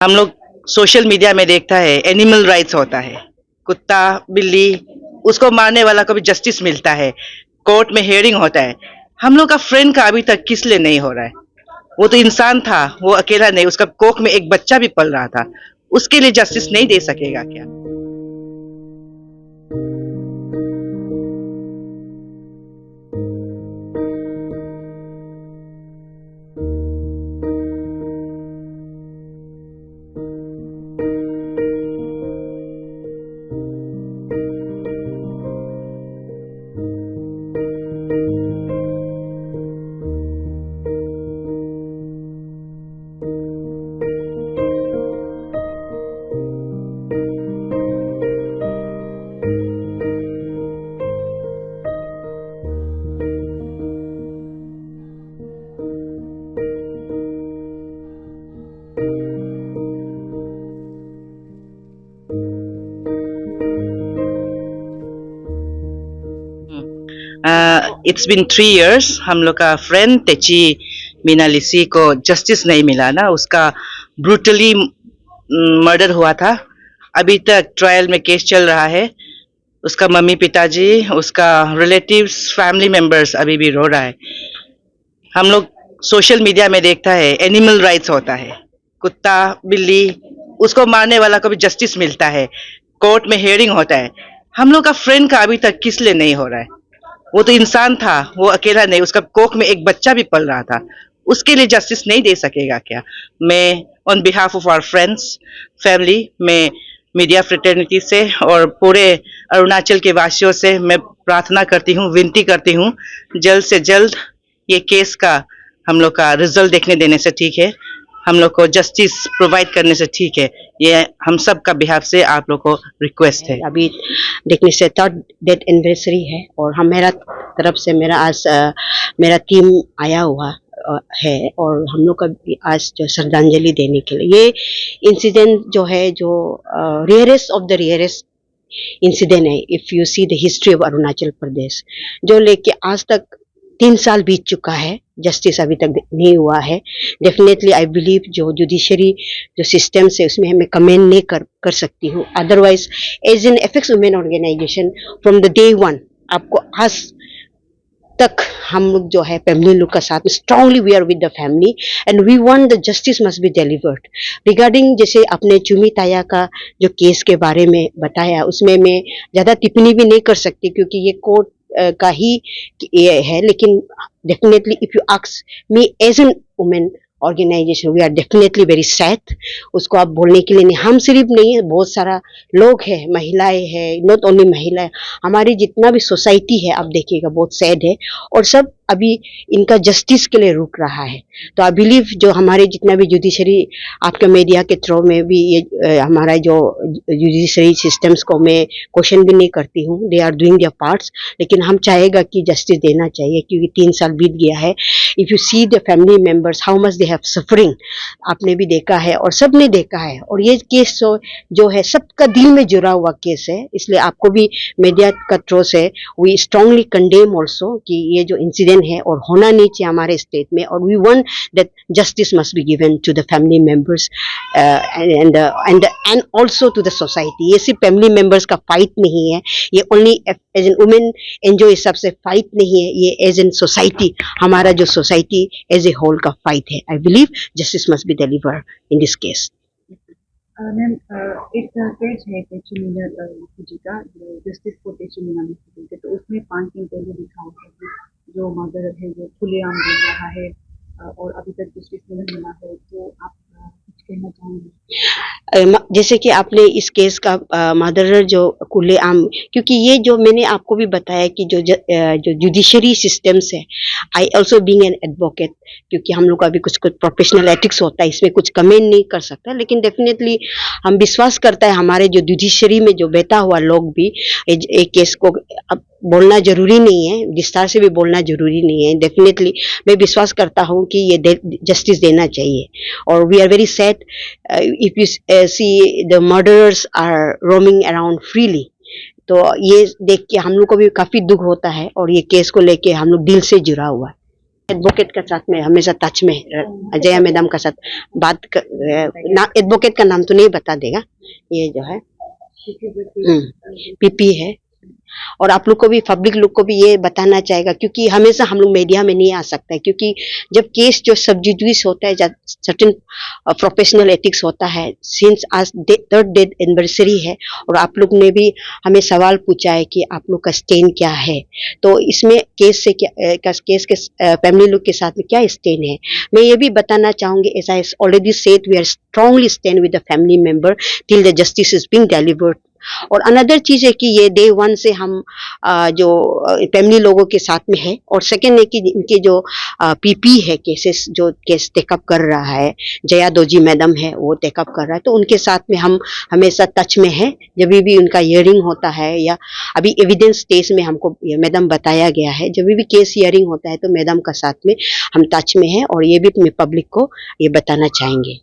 हम लोग social media में देखता है एनिमल राइट्स होता है, कुत्ता बिल्ली उसको मारने वाला को भी जस्टिस मिलता है, कोर्ट में हियरिंग होता है। हम लोग का फ्रेंड का अभी तक किस लिए नहीं हो रहा है? वो तो इंसान था, वो अकेला नहीं, उसका कोख में एक बच्चा भी पल रहा था, उसके लिए जस्टिस नहीं दे सकेगा क्या? इट्स बिन 3 years हम लोग का फ्रेंड तेची मीनालिसी को जस्टिस नहीं मिला ना, उसका ब्रूटली मर्डर हुआ था। अभी तक ट्रायल में केस चल रहा है। उसका मम्मी पिताजी, उसका रिलेटिव्स, फैमिली मेंबर्स अभी भी रो रहा है। हम लोग सोशल मीडिया में देखता है एनिमल राइट्स होता है, कुत्ता बिल्ली उसको मारने वाला को भी जस्टिस मिलता है, कोर्ट में हियरिंग होता है। हम लोग का फ्रेंड का अभी तक किस लिए नहीं हो रहा है? वो तो इंसान था, वो अकेला नहीं, उसका कोख में एक बच्चा भी पल रहा था, उसके लिए जस्टिस नहीं दे सकेगा क्या? मैं on behalf of our friends family में मीडिया फ्रेटर्निटी से और पूरे अरुणाचल के वासियों से मैं प्रार्थना करती हूँ, विनती करती हूँ, जल्द से जल्द ये केस का हम लोग का रिजल्ट देखने देने से ठीक है, हम लोग को जस्टिस प्रोवाइड करने से ठीक है। ये हम सब का बिहाफ से आप लोग को रिक्वेस्ट है। अभी देखने से थर्ड डेथ एनिवर्सरी है और हम मेरा तरफ से मेरा टीम आया हुआ है और हम लोग का भी आज जो श्रद्धांजलि देने के लिए ये इंसिडेंट जो है जो rarest of the rarest incident है if you see the history of Arunachal Pradesh, जो लेके आज तक 3 साल बीत चुका है, जस्टिस अभी तक नहीं हुआ है। डेफिनेटली आई बिलीव जो जुडिशरी जो सिस्टम से उसमें हमें कमेंट नहीं कर सकती हूँ। Otherwise as an apex women organization from the day one आपको आज तक हम लोग जो है फैमिली लोग का साथ strongly we are with the family and we want the justice must be delivered. Regarding जैसे आपने चुमी ताया का जो केस के बारे में बताया, उसमें मैं ज़्यादा टिप्पणी भी नहीं कर सकती क्योंकि ये कोर्ट का ही ये है, लेकिन definitely if you ask me as an women organization we are definitely very sad. उसको आप बोलने के लिए नहीं, हम सिर्फ नहीं है, बहुत सारा लोग है, महिलाएं है, नॉट ओनली महिलाएं, हमारी जितना भी सोसाइटी है आप देखिएगा बहुत सैड है और सब अभी इनका जस्टिस के लिए रुक रहा है। तो आई बिलीव जो हमारे जितना भी जुडिशरी आपके मीडिया के थ्रू में भी ये हमारा जो जुडिशरी सिस्टम्स को मैं क्वेश्चन भी नहीं करती हूँ, they are doing their parts, लेकिन हम चाहेगा कि जस्टिस देना चाहिए क्योंकि 3 साल बीत गया है। If you see the family members how much they have suffering, आपने भी देखा है और सबने देखा है और ये केस जो है सबका दिल में जुड़ा हुआ केस है, इसलिए आपको भी मीडिया का थ्रू से वी स्ट्रांगली कंडेम ऑल्सो कि ये जो इंसिडेंट है और होना नहीं चाहिए हमारे स्टेट में और we want that justice must be given to the family members and also to the society. ये सिर्फ फैमिली मेंबर्स का फाइट नहीं है, ये only as an women NGO हिसाब से फाइट नहीं है, ये एज एन सोसाइटी हमारा जो सोसाइटी एज ए होल का फाइट है। I believe justice must be delivered in this case. Ma'am एक पेज है तेची मीना जी का जो जस्टिस फॉर तेची मीना के, तो उसमें 5 इंटरव्यू दिखा है जो मर्डर है जो खुलेआम बोल रहा है और अभी तक जस्टिस नहीं मिला है, तो आप कुछ कहना चाहेंगे? जैसे कि आपने इस केस का मर्डरर जो खुलेआम, क्योंकि ये जो मैंने आपको भी बताया कि जो जुडिशरी सिस्टम्स है, I also being an advocate, क्योंकि हम लोग का भी कुछ प्रोफेशनल एथिक्स होता है, इसमें कुछ कमेंट नहीं कर सकता, लेकिन डेफिनेटली हम विश्वास करता है हमारे जो जुडिशरी में जो बैठा हुआ लोग भी एक केस को अब बोलना जरूरी नहीं है, विस्तार से भी बोलना जरूरी नहीं है। डेफिनेटली मैं विश्वास करता हूँ कि ये जस्टिस देना चाहिए और we are very sad if you see the murderers are roaming around freely, तो ये देख के हम लोग को भी काफी दुख होता है और ये केस को लेके हम लोग दिल से जुड़ा हुआ है। एडवोकेट के साथ में हमेशा टच में अजय मैडम के साथ बात ना, एडवोकेट का नाम तो नहीं बता देगा, ये जो है पीपी है। और आप लोग को भी, पब्लिक लोग को भी ये बताना चाहेगा, क्योंकि हमेशा हम लोग मीडिया में नहीं आ सकते, क्योंकि जब केस जो सब जुडिस होता है, जब सर्टेन प्रोफेशनल एथिक्स होता है, सिंस आज 3rd डेथ एनिवर्सरी है, और आप लोग ने भी हमें सवाल पूछा है कि आप लोग का स्टैंड क्या है, तो इसमें केस से क्या, केस के फैमिली लोग के साथ में क्या स्टैंड है, मैं ये भी बताना चाहूंगी, as I already said, we are strongly stand with the family member till the justice is being delivered. और अनदर चीज है कि ये डे 1 से हम जो फैमिली लोगों के साथ में है, और सेकेंड है कि इनके जो पीपी है, केसेस जो केस टेकअप कर रहा है, जया दोजी मैडम है वो टेकअप कर रहा है, तो उनके साथ में हम हमेशा टच में है। जब भी उनका हियरिंग होता है, या अभी एविडेंस स्टेज में हमको मैडम बताया गया है, जब भी केस हियरिंग होता है तो मैडम का साथ में हम टच में है, और ये भी पब्लिक को ये बताना चाहेंगे।